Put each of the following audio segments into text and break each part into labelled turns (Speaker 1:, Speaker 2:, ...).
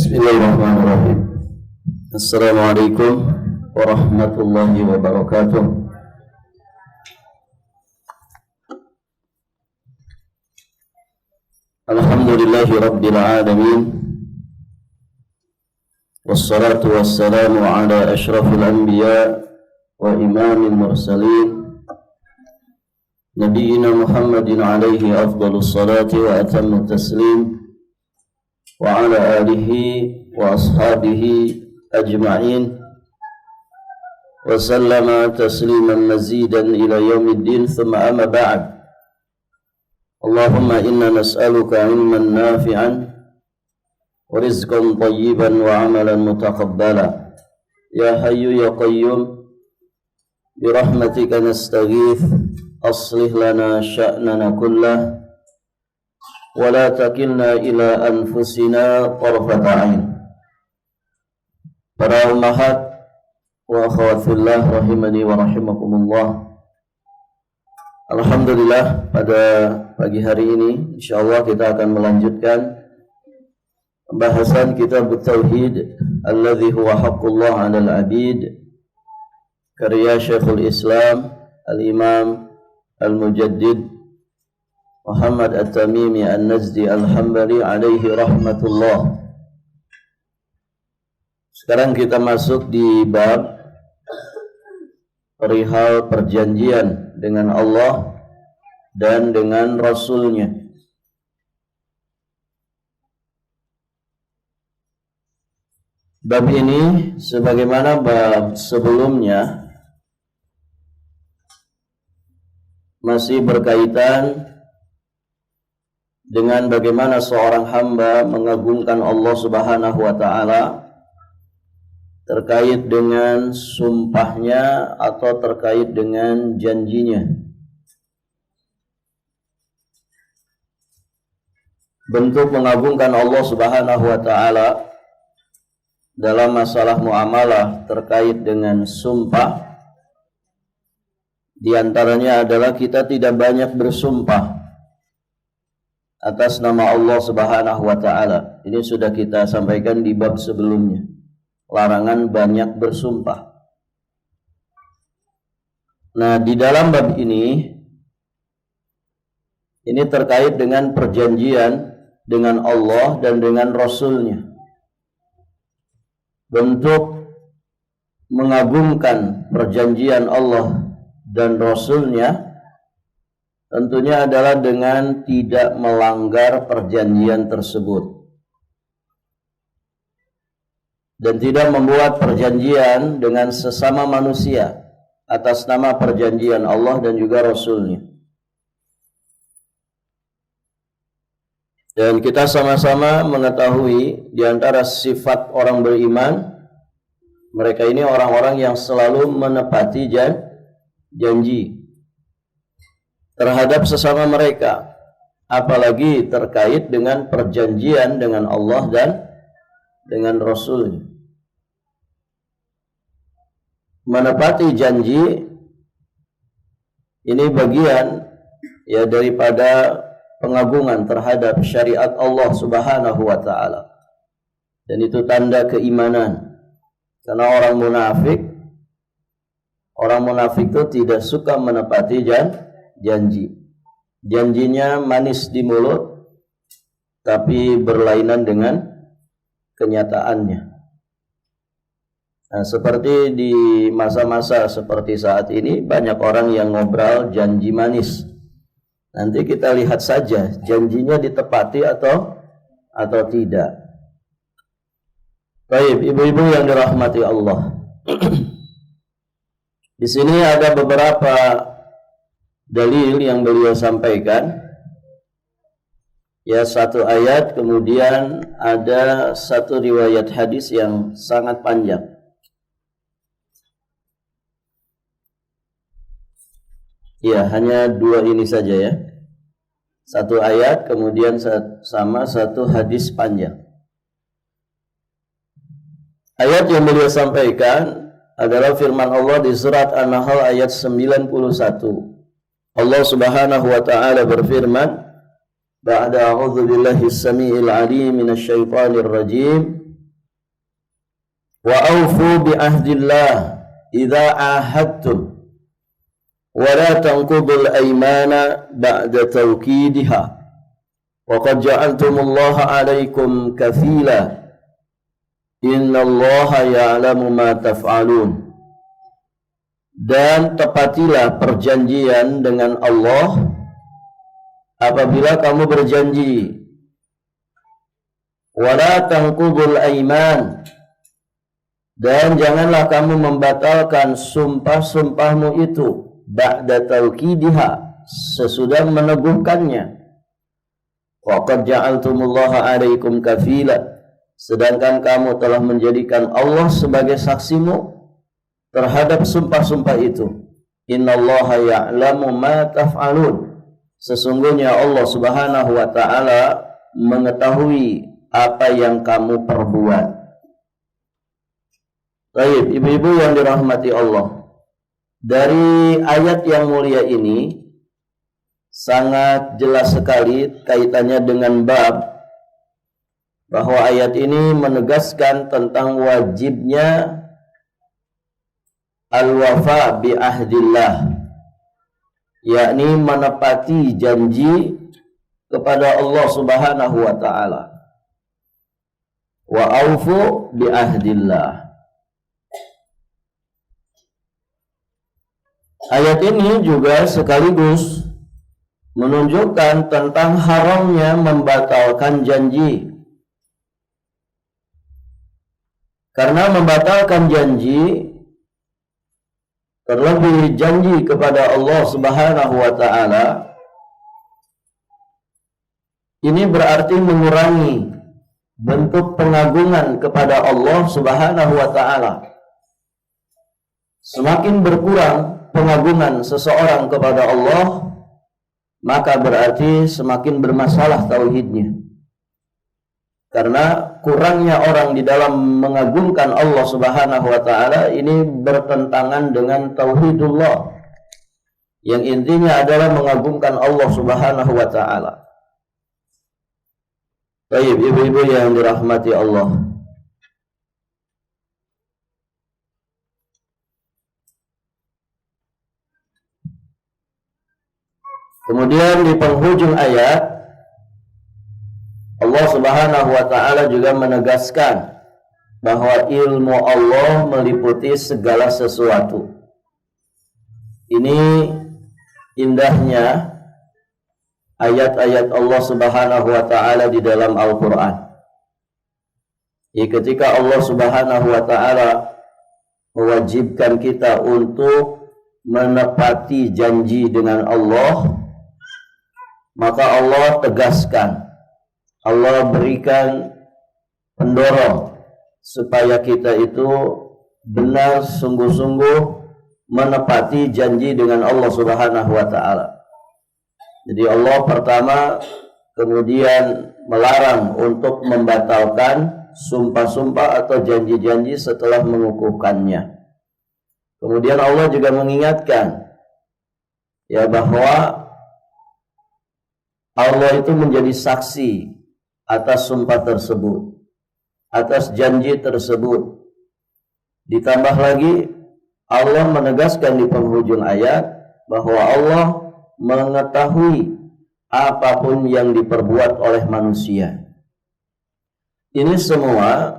Speaker 1: Bismillahirrahmanirrahim. Assalamualaikum warahmatullahi wabarakatuh. Alhamdulillahi rabbil alamin. Wassalatu wassalamu ala asyrafil anbiya wa imamil mursalin Nabiyyina Muhammadin alaihi afdalus salati wa atammu taslim wa ala alihi wa ashabihi ajma'in wa sallama tasliman mazidan ila yaumiddin, thumma amma ba'd. Allahumma inna nas'aluka ilman nafi'an wa rizqan tayyiban wa amalan mutaqabbala. Ya hayyu ya qayyum bi rahmatika nastaghith, aslih lana sya'nana kullah wa la takilna ila anfusina tarfata ain. Para ummahat wa akhwat fillah rahimani wa rahimakumullah. Alhamdulillah, pada pagi hari ini insyaallah kita akan melanjutkan pembahasan kitab Tauhid alladzi huwa haqqullah 'alal 'abid, karya Syekhul Islam Al-Imam Al-Mujaddid Muhammad At-Tamimi An-Nazdi Al-Hambali alaihi rahmatullah. Sekarang kita masuk di bab perihal perjanjian dengan Allah dan dengan Rasul-Nya. Bab ini sebagaimana bab sebelumnya masih berkaitan dengan bagaimana seorang hamba mengagungkan Allah Subhanahu wa ta'ala terkait dengan sumpahnya atau terkait dengan janjinya. Bentuk mengagungkan Allah Subhanahu wa ta'ala dalam masalah muamalah terkait dengan sumpah, di antaranya adalah kita tidak banyak bersumpah atas nama Allah Subhanahu wa ta'ala. Ini sudah kita sampaikan di bab sebelumnya. Larangan banyak bersumpah. Nah, di dalam bab ini terkait dengan perjanjian dengan Allah dan dengan Rasul-Nya. Bentuk mengagungkan perjanjian Allah dan Rasul-Nya tentunya adalah dengan tidak melanggar perjanjian tersebut dan tidak membuat perjanjian dengan sesama manusia atas nama perjanjian Allah dan juga Rasul-Nya. Dan kita sama-sama mengetahui di antara sifat orang beriman, mereka ini orang-orang yang selalu menepati janji terhadap sesama mereka, apalagi terkait dengan perjanjian dengan Allah dan dengan Rasul-Nya. Menepati janji ini bagian ya daripada pengagungan terhadap syariat Allah Subhanahu wa ta'ala, dan itu tanda keimanan. Karena orang munafik itu tidak suka menepati janji. Janjinya manis di mulut tapi berlainan dengan kenyataannya. Nah, seperti di masa-masa seperti saat ini, banyak orang yang ngobrol janji manis. Nanti kita lihat saja janjinya ditepati atau tidak. Baik, ibu-ibu yang dirahmati Allah. Di sini ada beberapa dalil yang beliau sampaikan. Ya, satu ayat, kemudian ada satu riwayat hadis yang sangat panjang. Ya, hanya dua ini saja ya. Satu ayat, kemudian sama satu hadis panjang. Ayat yang beliau sampaikan adalah firman Allah di surat An-Nahl ayat 91. Allah Subhanahu wa ta'ala berfirman, ba'da a'udzu billahi as-sami'il 'alim minasy syaithanir rajim, Wa aufu bi ahdillah idza ahadtum wa la tanqudul aymana ba'da tawkidiha wa qad ja'altumullaha 'alaikum kafila innallaha ya'lamu ma taf'alun. Dan tepatilah perjanjian dengan Allah apabila kamu berjanji. Wala tanqudul aiman, dan janganlah kamu membatalkan sumpah-sumpahmu itu ba'da tauqidiha, sesudah meneguhkannya. Wa qad ja'altumullaha 'alaikum kafila, sedangkan kamu telah menjadikan Allah sebagai saksimu terhadap sumpah-sumpah itu. Innallaha ya'lamu ma taf'alun, sesungguhnya Allah Subhanahu wa taala mengetahui apa yang kamu perbuat. Baik, ibu-ibu yang dirahmati Allah, dari ayat yang mulia ini sangat jelas sekali kaitannya dengan bab, bahwa ayat ini menegaskan tentang wajibnya al-wafa bi ahdillah, yakni menepati janji kepada Allah Subhanahu wa taala. Wa aufu bi ahdillah. Ayat ini juga sekaligus menunjukkan tentang haramnya membatalkan janji. Karena membatalkan janji, terlebih janji kepada Allah Subhanahu wa taala, ini berarti mengurangi bentuk pengagungan kepada Allah Subhanahu wa taala. Semakin berkurang pengagungan seseorang kepada Allah, maka berarti semakin bermasalah tauhidnya. Karena kurangnya orang di dalam mengagungkan Allah Subhanahu wa taala ini bertentangan dengan tauhidullah, yang intinya adalah mengagungkan Allah Subhanahu wa taala. Baik, ibu-ibu yang dirahmati Allah, kemudian di penghujung ayat Allah Subhanahu wa taala juga menegaskan bahwa ilmu Allah meliputi segala sesuatu. Ini indahnya ayat-ayat Allah Subhanahu wa taala di dalam Al-Qur'an. Ketika Allah Subhanahu wa taala mewajibkan kita untuk menepati janji dengan Allah, maka Allah tegaskan, Allah berikan pendorong supaya kita itu benar sungguh-sungguh menepati janji dengan Allah Subhanahu wa taala. Jadi Allah pertama kemudian melarang untuk membatalkan sumpah-sumpah atau janji-janji setelah mengukuhkannya. Kemudian Allah juga mengingatkan ya bahwa Allah itu menjadi saksi atas sumpah tersebut, atas janji tersebut. Ditambah lagi Allah menegaskan di penghujung ayat bahwa Allah mengetahui apapun yang diperbuat oleh manusia. Ini semua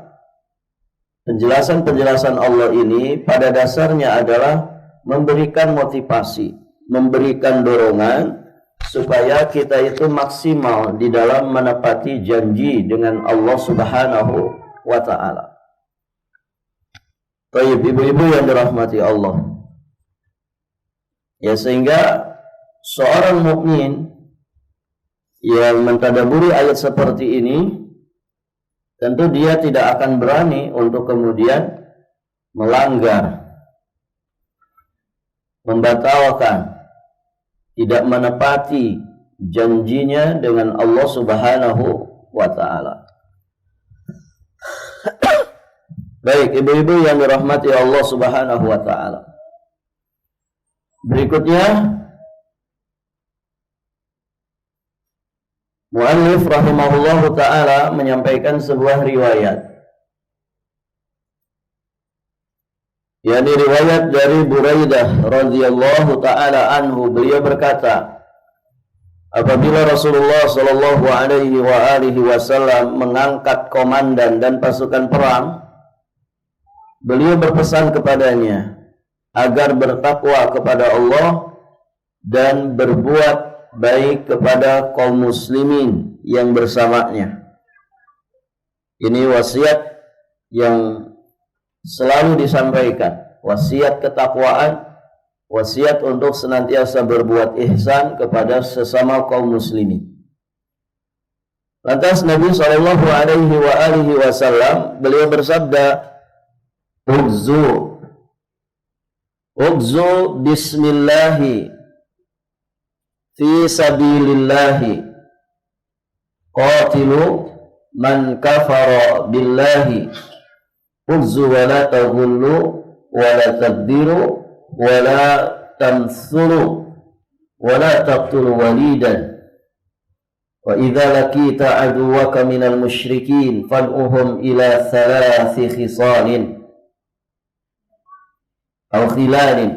Speaker 1: penjelasan-penjelasan Allah ini pada dasarnya adalah memberikan motivasi, memberikan dorongan supaya kita itu maksimal di dalam menepati janji dengan Allah Subhanahu wa taala. Baik, ibu-ibu yang dirahmati Allah. Ya, sehingga seorang mukmin yang mentadaburi ayat seperti ini, tentu dia tidak akan berani untuk kemudian melanggar, membatalkan, tidak menepati janjinya dengan Allah Subhanahu wa taala. Baik, ibu-ibu yang dirahmati Allah Subhanahu wa taala. Berikutnya mu'allif rahimahullahu ta'ala menyampaikan sebuah riwayat yakni riwayat dari Buraidah radhiyallahu taala anhu, beliau berkata, apabila Rasulullah sallallahu alaihi wasallam mengangkat komandan dan pasukan perang, beliau berpesan kepadanya agar bertakwa kepada Allah dan berbuat baik kepada kaum muslimin yang bersamanya. Ini wasiat yang selalu disampaikan, wasiat ketakwaan, wasiat untuk senantiasa berbuat ihsan kepada sesama kaum muslimin. Lantas Nabi sallallahu alaihi wasallam beliau bersabda, Ugzu bismillahi fi sabilillahi qatilu man kafara billahi ugzu wa la taghullu wa la tabdiru wa la tamthuru wa la taqtulu walidan wa idza laqita aduwaka minal musyrikin fad'uhum ila thalathi khisalin aw khilalin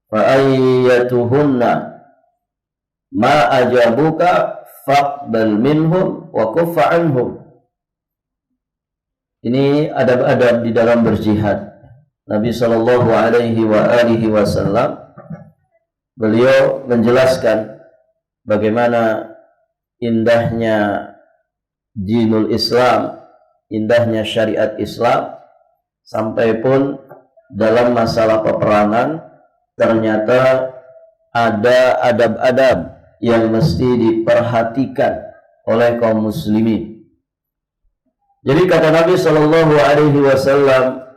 Speaker 1: fa ayyatuhunna ma ajabuka faqbal minhum wa kuffa anhum. Ini adab-adab di dalam berjihad. Nabi sallallahu alaihi wasallam beliau menjelaskan bagaimana indahnya dinul Islam, indahnya syariat Islam, sampai pun dalam masalah peperangan ternyata ada adab-adab yang mesti diperhatikan oleh kaum muslimin. Jadi kata Nabi sallallahu alaihi wasallam,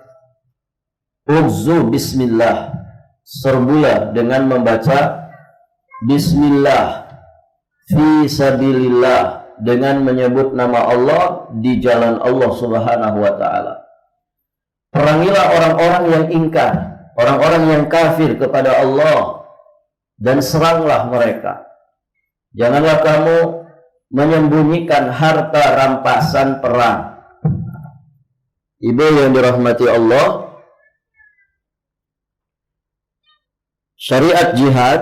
Speaker 1: "Ugzu bismillah." Serbulah dengan membaca bismillah fi sabilillah, dengan menyebut nama Allah di jalan Allah Subhanahu wa taala. Perangilah orang-orang yang ingkar, orang-orang yang kafir kepada Allah, dan seranglah mereka. Janganlah kamu menyembunyikan harta rampasan perang. Ibu yang dirahmati Allah, syariat jihad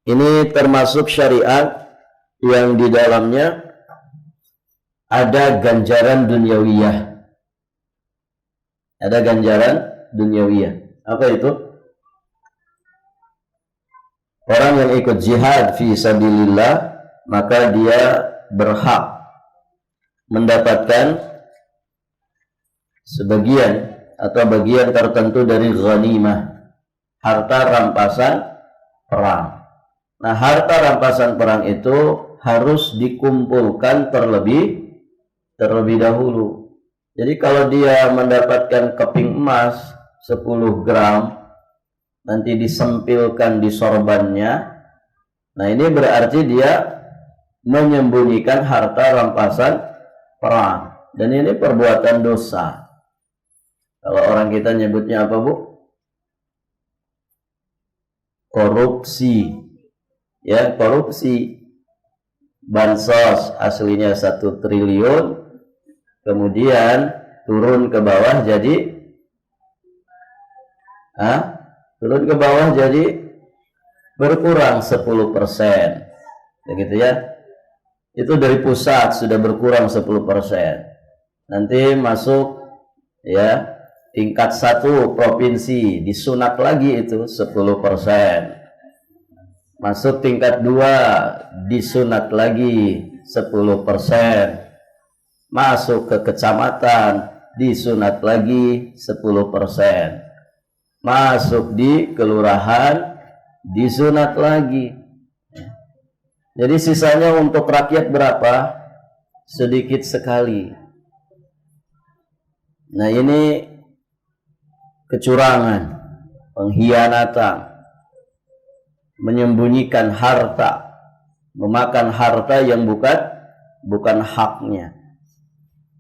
Speaker 1: ini termasuk syariat yang di dalamnya ada ganjaran duniawiyah. Ada ganjaran duniawiyah. Apa itu? Orang yang ikut jihad fi sabilillah, maka dia berhak mendapatkan sebagian atau bagian tertentu dari ghanimah, harta rampasan perang. Nah, harta rampasan perang itu harus dikumpulkan terlebih dahulu. Jadi kalau dia mendapatkan keping emas 10 gram, nanti disempilkan di sorbannya, nah ini berarti dia menyembunyikan harta rampasan perang. Dan ini perbuatan dosa. Kalau orang kita nyebutnya apa, Bu? Korupsi. Ya, korupsi. Bansos aslinya 1 triliun, kemudian turun ke bawah jadi berkurang 10%. Begitu ya. Itu dari pusat sudah berkurang 10%. Nanti masuk ya tingkat 1 provinsi disunat lagi itu 10%. Masuk tingkat 2 disunat lagi 10%. Masuk ke kecamatan disunat lagi 10%. Masuk di kelurahan disunat lagi. Jadi sisanya untuk rakyat berapa? Sedikit sekali. Nah, ini kecurangan, pengkhianatan, menyembunyikan harta, memakan harta yang bukan haknya,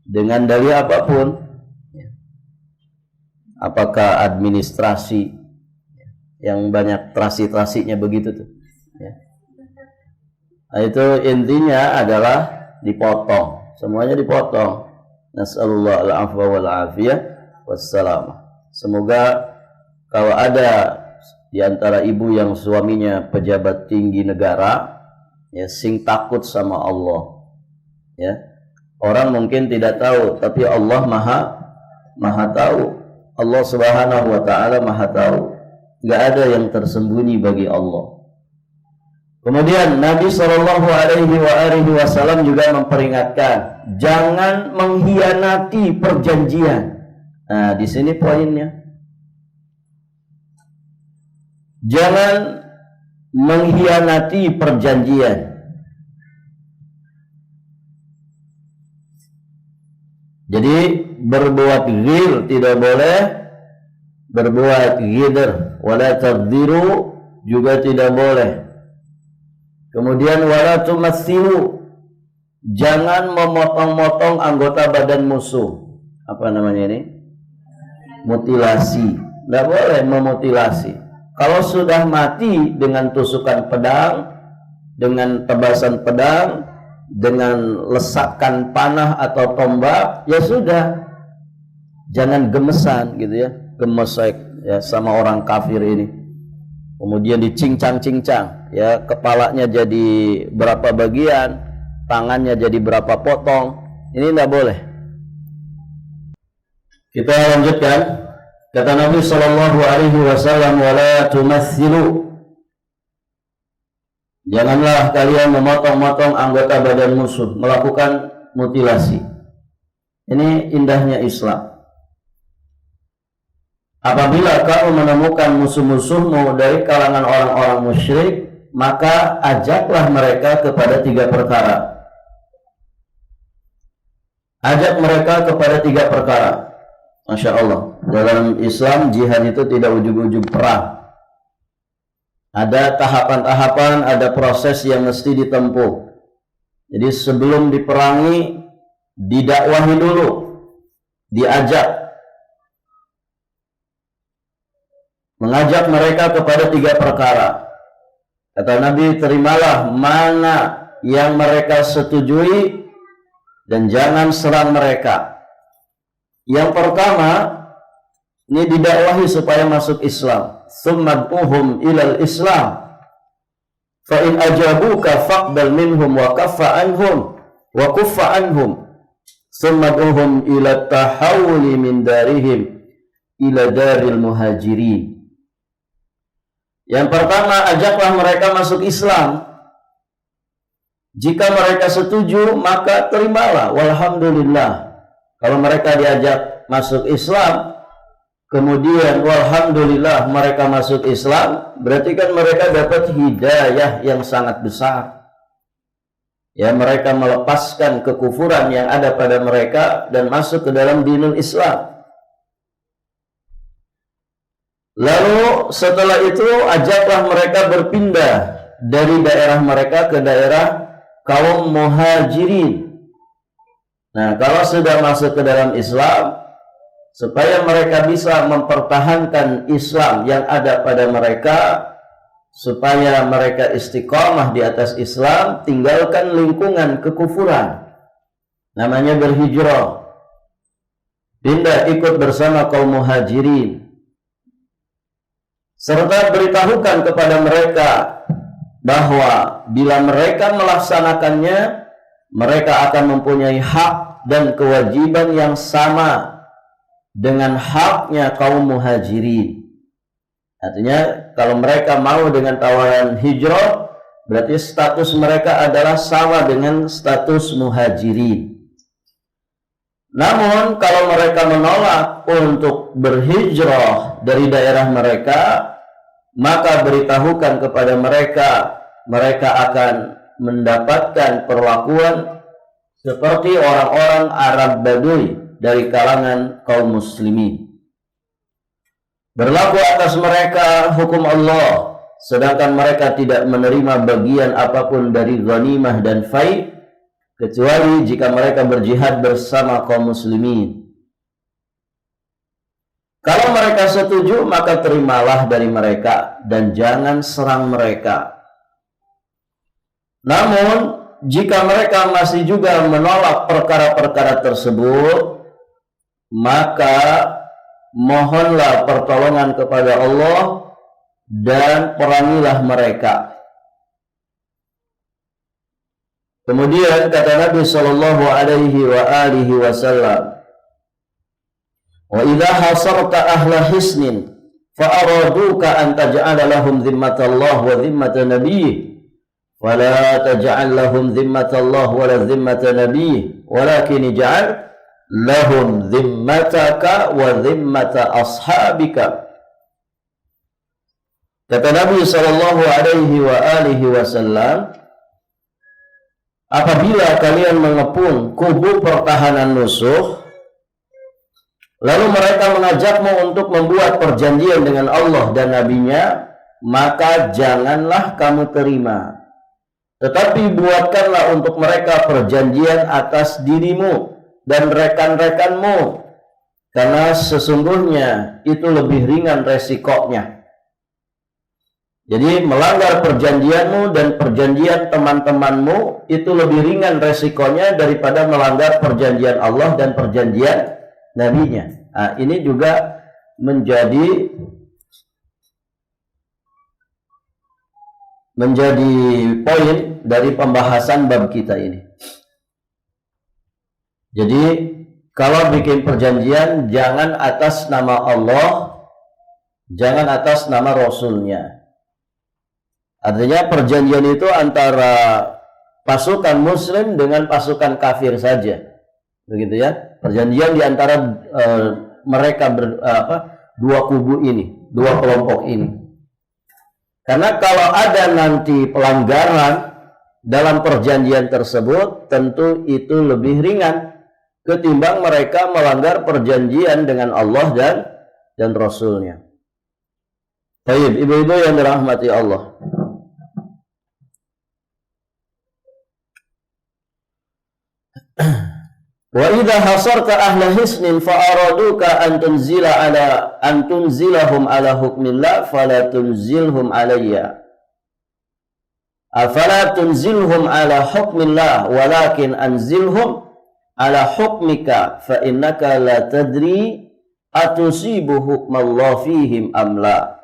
Speaker 1: dengan dalih apapun. Apakah administrasi yang banyak terasi-terasinya begitu tuh ya. Nah, itu intinya adalah dipotong, semuanya dipotong. Nasallallahu al-afwa wal afiyah. wassalam. Semoga kalau ada di antara ibu yang suaminya pejabat tinggi negara, ya sing takut sama Allah. Ya. Orang mungkin tidak tahu, tapi Allah maha tahu. Allah Subhanahu wa taala maha tahu. Enggak ada yang tersembunyi bagi Allah. Kemudian Nabi Shallallahu alaihi wasallam juga memperingatkan, jangan mengkhianati perjanjian. Nah, di sini poinnya. Jangan mengkhianati perjanjian. Jadi berbuat ghil tidak boleh, berbuat ghidr wala tagdiru juga tidak boleh. Kemudian wala tumatsilu, jangan memotong-motong anggota badan musuh. Apa namanya ini? Mutilasi. Tidak boleh memutilasi. Kalau sudah mati dengan tusukan pedang, dengan tebasan pedang, dengan lesakan panah atau tombak, ya sudah. Jangan gemesan gitu ya, gemesek ya sama orang kafir ini. Kemudian dicincang-cincang, ya kepalanya jadi berapa bagian, tangannya jadi berapa potong. Ini tidak boleh. Kita lanjutkan. Kata Nabi Shallallahu alaihi wasallam, wala tumatsilu, janganlah kalian memotong-motong anggota badan musuh, melakukan mutilasi. Ini indahnya Islam. Apabila kamu menemukan musuh-musuhmu dari kalangan orang-orang musyrik, maka ajaklah mereka kepada 3 perkara. Ajak mereka kepada 3 perkara. Masya Allah, dalam Islam jihad itu tidak ujug-ujug perang. Ada tahapan-tahapan, ada proses yang mesti ditempuh. Jadi sebelum diperangi, didakwahi dulu, diajak. Mengajak mereka kepada 3 perkara. Kata Nabi, terimalah mana yang mereka setujui dan jangan serang mereka. Yang pertama, ini didakwahi supaya masuk Islam. Summad'uhum ilal Islam. Fa in ajabuka faqbal minhum wa kaffa anhum wa kuffa anhum. Summad'uhum ila tahawuli min darihim ila daril muhajirin. Yang pertama, ajaklah mereka masuk Islam. Jika mereka setuju, maka terimalah. Walhamdulillah. Kalau mereka diajak masuk Islam, kemudian walhamdulillah mereka masuk Islam, berarti kan mereka dapat hidayah yang sangat besar. Ya, mereka melepaskan kekufuran yang ada pada mereka dan masuk ke dalam dinul Islam. Lalu setelah itu ajaklah mereka berpindah dari daerah mereka ke daerah kaum muhajirin. Nah, kalau sudah masuk ke dalam Islam, supaya mereka bisa mempertahankan Islam yang ada pada mereka, supaya mereka istiqamah di atas Islam, tinggalkan lingkungan kekufuran. Namanya berhijrah. Pindah ikut bersama kaum muhajirin. Serta beritahukan kepada mereka bahwa bila mereka melaksanakannya, mereka akan mempunyai hak dan kewajiban yang sama dengan haknya kaum muhajirin. Artinya kalau mereka mau dengan tawaran hijrah, berarti status mereka adalah sama dengan status muhajirin. Namun kalau mereka menolak untuk berhijrah dari daerah mereka, maka beritahukan kepada mereka, mereka akan mendapatkan perlakuan seperti orang-orang Arab Badui dari kalangan kaum muslimin. Berlaku atas mereka hukum Allah, sedangkan mereka tidak menerima bagian apapun dari ghanimah dan fai, kecuali jika mereka berjihad bersama kaum muslimin. Kalau mereka setuju, maka terimalah dari mereka dan jangan serang mereka. Namun, jika mereka masih juga menolak perkara-perkara tersebut, maka mohonlah pertolongan kepada Allah dan perangilah mereka. Kemudian kata Nabi sallallahu alaihi wa alihi wasallam, "Wa idza hasarta ahla hisnin fa araduka an taj'ala lahum dhimmatallah wa dhimmata nabiyyih fala taj'al lahum dhimmatallah wa la dhimmata nabiyyih walakin ij'al lahum dhimmataka wa dhimmata ashabika." Kata Nabi sallallahu alaihi wa alihi wasallam, apabila kalian mengepung kubu pertahanan musuh, lalu mereka mengajakmu untuk membuat perjanjian dengan Allah dan Nabi-Nya, maka janganlah kamu terima. Tetapi buatkanlah untuk mereka perjanjian atas dirimu dan rekan-rekanmu, karena sesungguhnya itu lebih ringan resikonya. Jadi melanggar perjanjianmu dan perjanjian teman-temanmu itu lebih ringan resikonya daripada melanggar perjanjian Allah dan perjanjian Nabi-Nya. Nah, ini juga menjadi poin dari pembahasan bab kita ini. Jadi kalau bikin perjanjian jangan atas nama Allah, jangan atas nama Rasul-Nya. Artinya perjanjian itu antara pasukan muslim dengan pasukan kafir saja. Begitu ya. Perjanjian di antara mereka dua kubu ini, dua kelompok ini. Karena kalau ada nanti pelanggaran dalam perjanjian tersebut, tentu itu lebih ringan ketimbang mereka melanggar perjanjian dengan Allah dan Rasul-Nya. Baik, ibu-ibu yang dirahmati Allah. Wa idza hasarta ahla hisnin fa araduka an tunzilahum ala hukmillah fala tunzilhum alayya. Afala tunzilhum ala hukmillah walakin anzilhum ala hukmika fa innaka la tadri atusibu hukmallah fihim amla.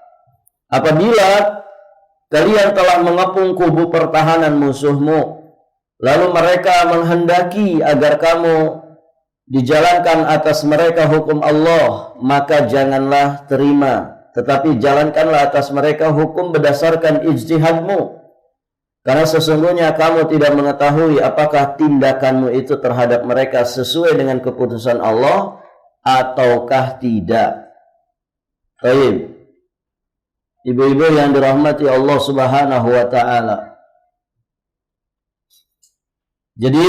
Speaker 1: Apabila kalian telah mengepung kubu pertahanan musuhmu, lalu mereka menghendaki agar kamu dijalankan atas mereka hukum Allah, maka janganlah terima, tetapi jalankanlah atas mereka hukum berdasarkan ijtihadmu. Karena sesungguhnya kamu tidak mengetahui apakah tindakanmu itu terhadap mereka sesuai dengan keputusan Allah ataukah tidak. Baik, ibu-ibu yang dirahmati Allah Subhanahu wa ta'ala. Jadi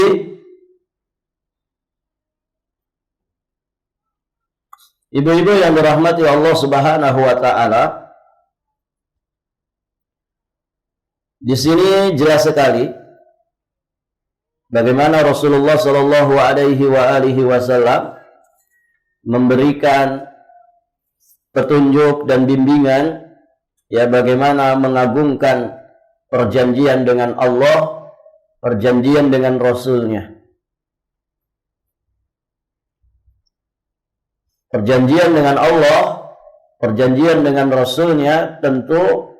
Speaker 1: ibu-ibu yang dirahmati Allah Subhanahu wa ta'ala, di sini jelas sekali bagaimana Rasulullah Shallallahu alaihi wasallam memberikan petunjuk dan bimbingan ya bagaimana mengagungkan perjanjian dengan Allah, perjanjian dengan Rasul-Nya. Perjanjian dengan Allah, perjanjian dengan Rasul-Nya tentu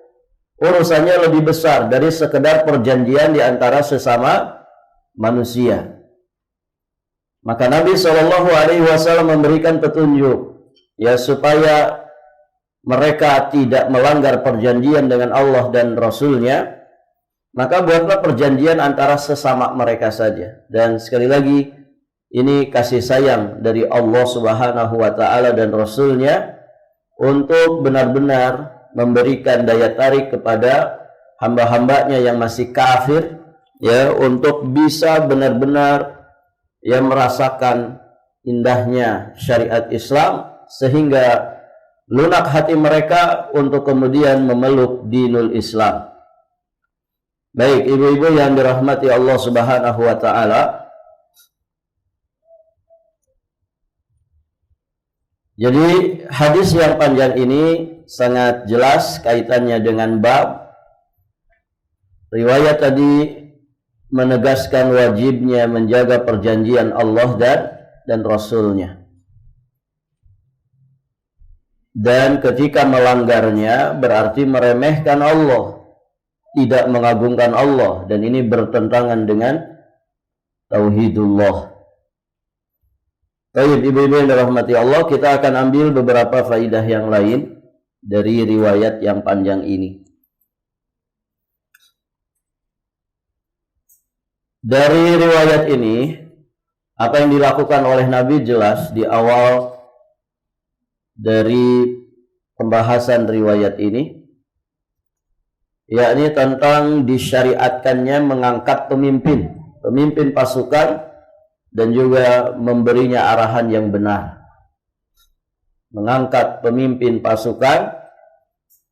Speaker 1: urusannya lebih besar dari sekedar perjanjian di antara sesama manusia. Maka Nabi SAW memberikan petunjuk ya supaya mereka tidak melanggar perjanjian dengan Allah dan Rasul-Nya, maka buatlah perjanjian antara sesama mereka saja. Dan sekali lagi, ini kasih sayang dari Allah Subhanahu wa ta'ala dan Rasul-Nya untuk benar-benar memberikan daya tarik kepada hamba-hambanya yang masih kafir ya untuk bisa benar-benar ya merasakan indahnya syariat Islam sehingga lunak hati mereka untuk kemudian memeluk dinul Islam. Baik, ibu-ibu yang dirahmati Allah Subhanahu wa ta'ala, jadi hadis yang panjang ini sangat jelas kaitannya dengan bab. Riwayat tadi menegaskan wajibnya menjaga perjanjian Allah dan Rasul-Nya. Dan ketika melanggarnya berarti meremehkan Allah, tidak mengagungkan Allah, dan ini bertentangan dengan tauhidullah. Baik, ibu-ibu yang dirahmati Allah, kita akan ambil beberapa faidah yang lain dari riwayat yang panjang ini. Dari riwayat ini, apa yang dilakukan oleh Nabi jelas di awal dari pembahasan riwayat ini, yakni tentang disyariatkannya mengangkat pemimpin pasukan dan juga memberinya arahan yang benar. Mengangkat pemimpin pasukan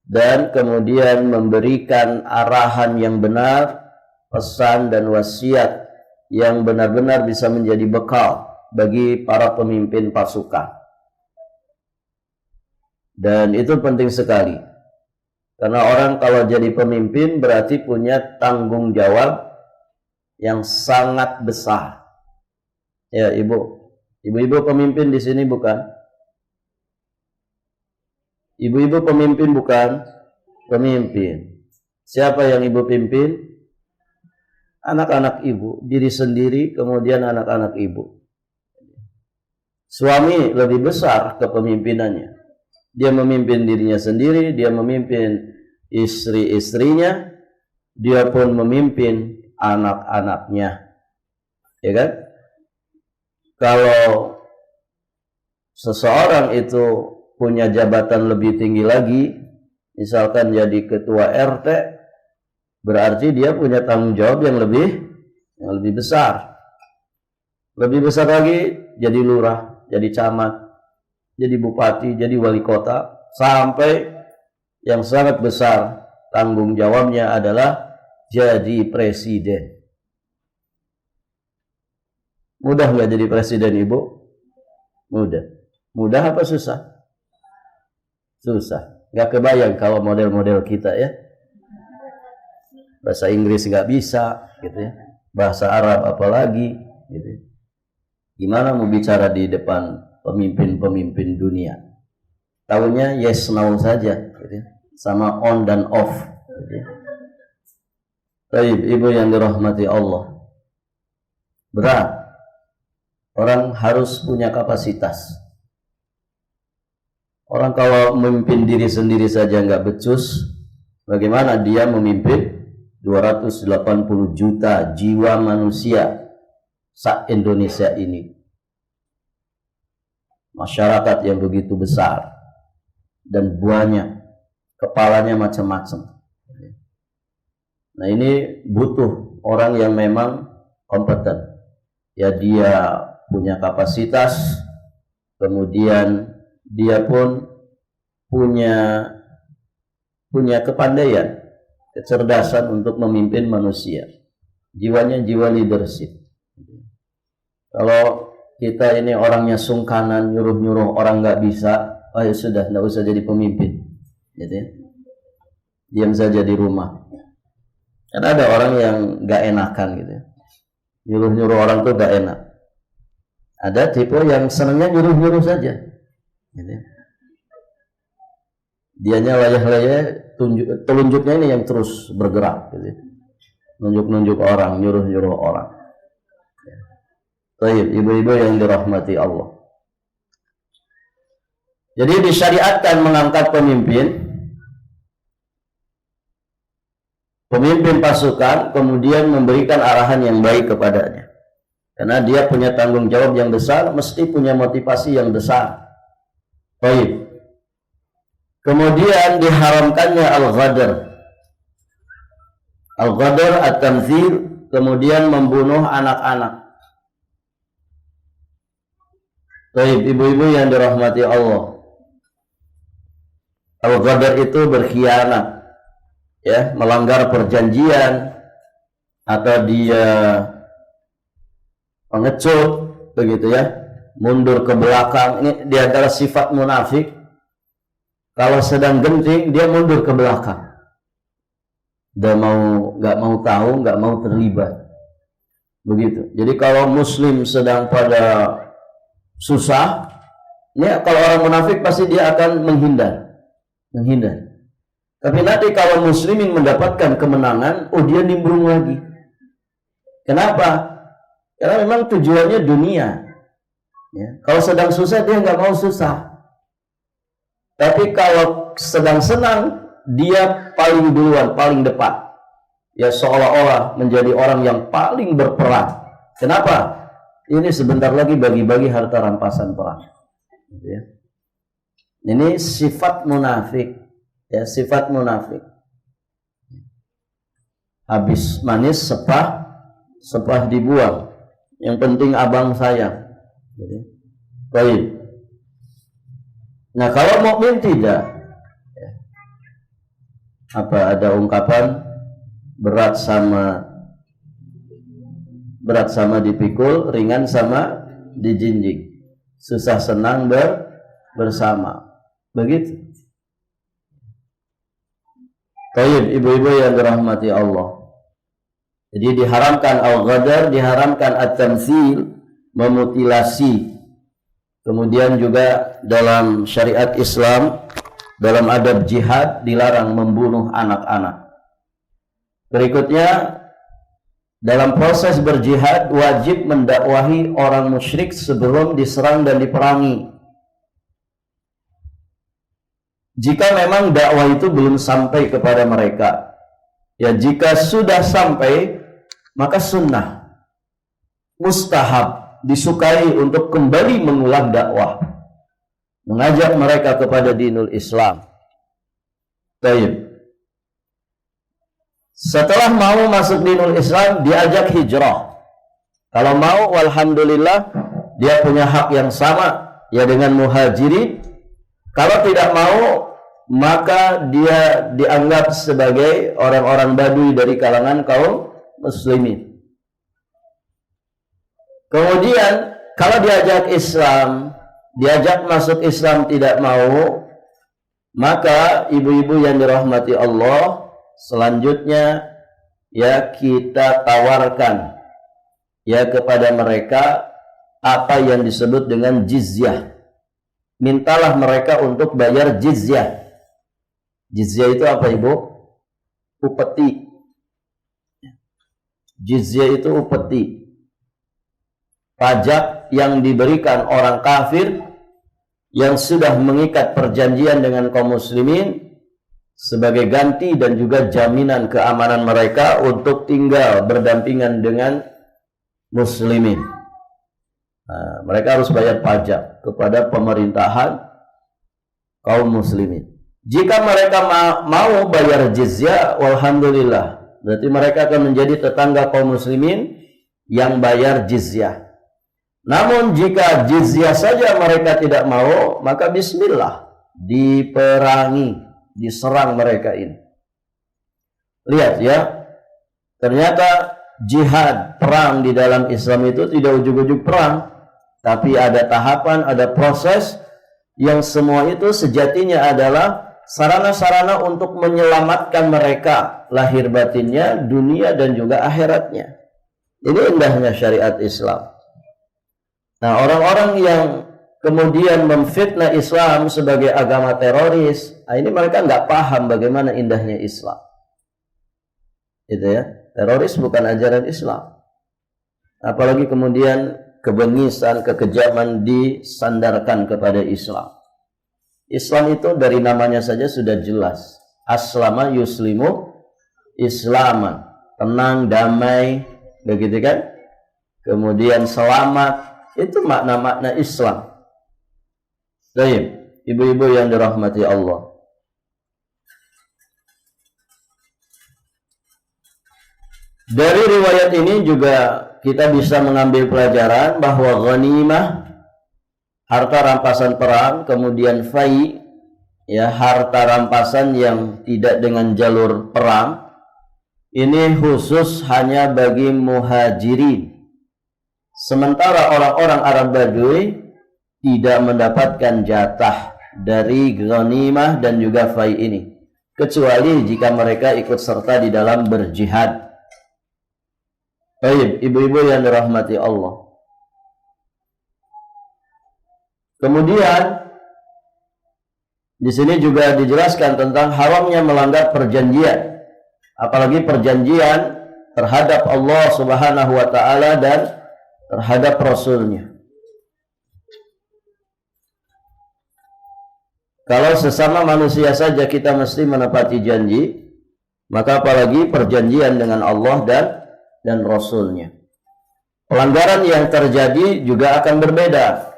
Speaker 1: dan kemudian memberikan arahan yang benar, pesan dan wasiat yang benar-benar bisa menjadi bekal bagi para pemimpin pasukan. Dan itu penting sekali, karena orang kalau jadi pemimpin berarti punya tanggung jawab yang sangat besar. Ya, ibu-ibu pemimpin di sini bukan? Ibu-ibu pemimpin bukan? Pemimpin. Siapa yang ibu pimpin? Anak-anak ibu, diri sendiri, kemudian anak-anak ibu. Suami lebih besar kepemimpinannya. Dia memimpin dirinya sendiri, dia memimpin istri-istrinya, dia pun memimpin anak-anaknya. Ya kan? Kalau seseorang itu punya jabatan lebih tinggi lagi, misalkan jadi ketua RT, berarti dia punya tanggung jawab yang lebih besar. Lebih besar lagi jadi lurah, jadi camat, jadi bupati, jadi wali kota, sampai yang sangat besar tanggung jawabnya adalah jadi presiden. Mudah nggak jadi presiden, ibu? Mudah. Mudah apa susah? Susah. Nggak kebayang kalau model-model kita ya. Bahasa Inggris nggak bisa, gitu ya. Bahasa Arab apalagi, gitu. Gimana mau bicara di depan pemimpin-pemimpin dunia? Tahunya yes no saja, gitu ya. Sama on dan off. Gitu ya. Baik, ibu yang dirahmati Allah. Berat. Orang harus punya kapasitas. Orang kalau memimpin diri sendiri saja nggak becus, bagaimana dia memimpin 280 juta jiwa manusia se-Indonesia ini? Masyarakat yang begitu besar dan banyak, kepalanya macam-macam. Nah, ini butuh orang yang memang kompeten. Ya, dia punya kapasitas, kemudian dia pun punya kepandaian, kecerdasan untuk memimpin manusia. Jiwanya jiwa leadership. Kalau kita ini orangnya sungkanan, nyuruh-nyuruh orang nggak bisa, oh ya sudah, nggak usah jadi pemimpin, gitu ya. Diam saja di rumah. Karena ada orang yang nggak enakan, gitu ya. Nyuruh-nyuruh orang tuh nggak enak. Ada tipe yang senangnya nyuruh-nyuruh saja, gitu ya. Dianya layah-layah, telunjuknya ini yang terus bergerak, gitu ya. Nunjuk-nunjuk orang, nyuruh-nyuruh orang. Baik, ibu-ibu yang dirahmati Allah. Jadi disyariatkan mengangkat pemimpin pasukan, kemudian memberikan arahan yang baik kepadanya. Karena dia punya tanggung jawab yang besar, mesti punya motivasi yang besar. Baik. Kemudian diharamkannya al-ghadar. Al-ghadar at-tamthil, kemudian membunuh anak-anak. Baik, ibu-ibu yang dirahmati Allah. Al-ghadar itu berkhianat, ya, melanggar perjanjian, atau dia pengecut, begitu ya, mundur ke belakang. Ini di antara sifat munafik. Kalau sedang genting dia mundur ke belakang. Dia nggak mau tahu, nggak mau terlibat. Begitu. Jadi kalau Muslim sedang pada susah, Ini kalau orang munafik pasti dia akan menghindar. Tapi nanti kalau muslimin mendapatkan kemenangan, dia nimbrung lagi. Kenapa? Karena memang tujuannya dunia. Ya. Kalau sedang susah dia nggak mau susah. Tapi kalau sedang senang, dia paling duluan, paling depan. Ya seolah-olah menjadi orang yang paling berperan. Kenapa? Ini sebentar lagi bagi-bagi harta rampasan perang. Ya. Ini sifat munafik. Ya, sifat munafik. Habis manis sepah dibuang. Yang penting abang sayang. Baik. Nah, kalau mukmin tidak. Ya. Apa ada ungkapan berat sama dipikul, ringan sama dijinjing. Susah senang bersama. Begitu. Baik, ibu-ibu yang dirahmati Allah. Jadi diharamkan al-ghadar, diharamkan at-tamtsil, memutilasi. Kemudian juga dalam syariat Islam, dalam adab jihad dilarang membunuh anak-anak. Berikutnya, dalam proses berjihad wajib mendakwahi orang musyrik sebelum diserang dan diperangi. Jika memang dakwah itu belum sampai kepada mereka, ya jika sudah sampai, maka sunnah, mustahab, disukai untuk kembali mengulang dakwah, mengajak mereka kepada dinul Islam. Baik. Setelah mau masuk dinul Islam, diajak hijrah. Kalau mau, walhamdulillah, dia punya hak yang sama, ya dengan muhajirin. Kalau tidak mau, maka dia dianggap sebagai orang-orang Badui dari kalangan kaum muslimin. Kemudian, kalau diajak Islam, diajak masuk Islam tidak mau, maka ibu-ibu yang dirahmati Allah, selanjutnya ya kita tawarkan ya kepada mereka apa yang disebut dengan jizyah. Mintalah mereka untuk bayar jizyah. Jizyah itu apa, Ibu? Upeti. Jizyah itu upeti. Pajak yang diberikan orang kafir yang sudah mengikat perjanjian dengan kaum muslimin sebagai ganti dan juga jaminan keamanan mereka untuk tinggal berdampingan dengan muslimin. Nah, mereka harus bayar pajak kepada pemerintahan kaum muslimin. Jika mereka mau bayar jizyah, walhamdulillah, berarti mereka akan menjadi tetangga kaum muslimin yang bayar jizyah. Namun jika jizyah saja mereka tidak mau, maka bismillah, diperangi, diserang mereka ini. Lihat ya, ternyata jihad, perang di dalam Islam itu tidak ujug-ujug perang, tapi ada tahapan, ada proses yang semua itu sejatinya adalah sarana-sarana untuk menyelamatkan mereka lahir batinnya, dunia dan juga akhiratnya. Ini indahnya syariat Islam. Nah, orang-orang yang kemudian memfitnah Islam sebagai agama teroris, ini mereka nggak paham bagaimana indahnya Islam. Itu ya, teroris bukan ajaran Islam. Apalagi kemudian kebengisan, kekejaman disandarkan kepada Islam. Islam itu dari namanya saja sudah jelas. Aslama yuslimu islaman. Tenang, damai, begitu kan? Kemudian selamat. Itu makna-makna Islam. Baik, ibu-ibu yang dirahmati Allah. Dari riwayat ini juga kita bisa mengambil pelajaran bahwa ghanimah, harta rampasan perang, kemudian fai, ya harta rampasan yang tidak dengan jalur perang, ini khusus hanya bagi muhajirin. Sementara orang-orang Arab Badui tidak mendapatkan jatah dari ghanimah dan juga fai ini, kecuali jika mereka ikut serta di dalam berjihad. Baik, ibu-ibu yang dirahmati Allah. Kemudian di sini juga dijelaskan tentang haramnya melanggar perjanjian, apalagi perjanjian terhadap Allah Subhanahu wa taala dan terhadap Rasul-Nya. Kalau sesama manusia saja kita mesti menepati janji, maka apalagi perjanjian dengan Allah dan Rasul-Nya. Pelanggaran yang terjadi juga akan berbeda.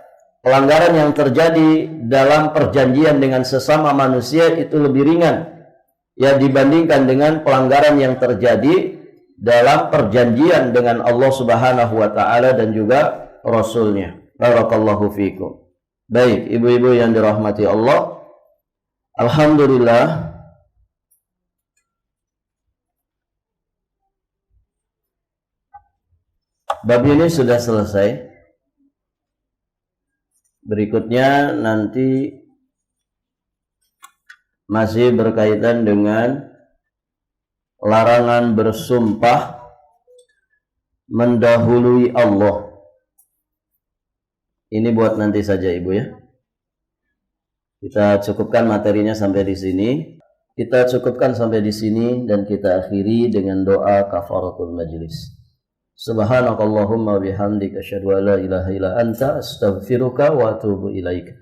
Speaker 1: Pelanggaran yang terjadi dalam perjanjian dengan sesama manusia itu lebih ringan ya dibandingkan dengan pelanggaran yang terjadi dalam perjanjian dengan Allah Subhanahu wa taala dan juga Rasul-Nya. Barakallahu fikum. Baik, ibu-ibu yang dirahmati Allah, alhamdulillah bab ini sudah selesai. Berikutnya nanti masih berkaitan dengan larangan bersumpah mendahului Allah. Ini buat nanti saja ibu ya. Kita cukupkan materinya sampai di sini. Kita cukupkan sampai di sini dan kita akhiri dengan doa kafaratul majlis. Subhanakallahumma bihamdika asyhadu an la ilaha illa anta astaghfiruka wa atubu ilaika.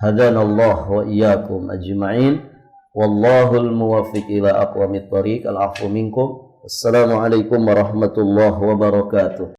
Speaker 1: Hadanallahu wa iyyakum ajma'in. Wallahul muwaffiq ila aqwamit thoriq. Al-'afwu minkum. Assalamualaikum warahmatullahi wabarakatuh.